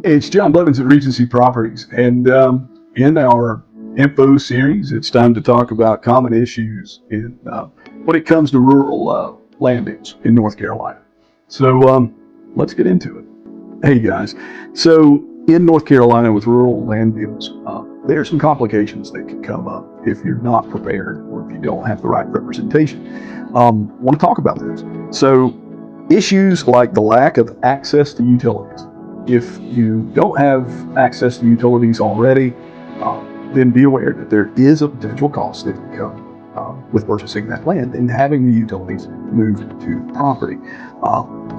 It's John Blevins at Regency Properties, and in our info series, it's time to talk about common issues when it comes to rural land use in North Carolina. So let's get into it. Hey guys, so in North Carolina with rural land use, there are some complications that can come up if you're not prepared or if you don't have the right representation. Want to talk about this. So issues like the lack of access to utilities. If you don't have access to utilities already, then be aware that there is a potential cost that can come with purchasing that land and having the utilities moved to the property.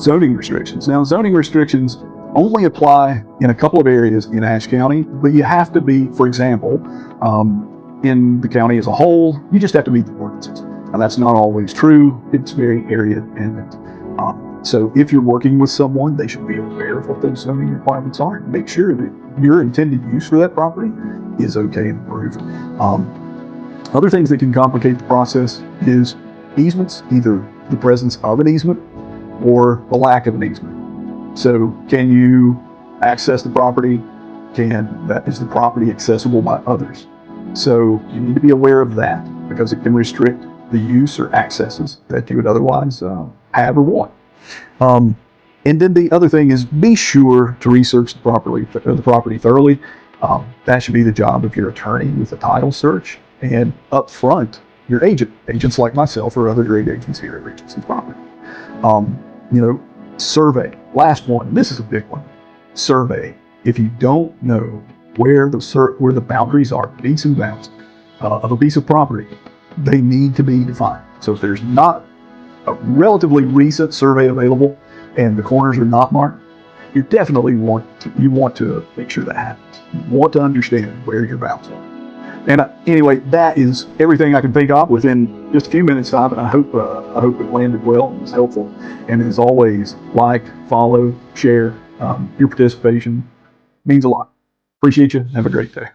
Zoning restrictions. Now, zoning restrictions only apply in a couple of areas in Ashe County, but you have to be, for example, in the county as a whole, you just have to meet the ordinances. And that's not always true. It's very area dependent. So if you're working with someone, they should be aware of what those zoning requirements are. Make sure that your intended use for that property is okay and approved. Other things that can complicate the process is easements, either the presence of an easement or the lack of an easement. So can you access the property? Is the property accessible by others? So you need to be aware of that because it can restrict the use or accesses that you would otherwise have or want. And then the other thing is be sure to research the property thoroughly. That should be the job of your attorney with a title search, and up front, your agents like myself or other great agents here at Regency Property. Survey. Last one. This is a big one. Survey. If you don't know where the boundaries are, meets and bounds of a piece of property, they need to be defined. So if there's not a relatively recent survey available and the corners are not marked, you definitely want to make sure that happens. You want to understand where your bounds are. And anyway, that is everything I can think of within just a few minutes time, and I hope it landed well and was helpful. And as always, like, follow, share. Your participation means a lot. Appreciate you. Have a great day.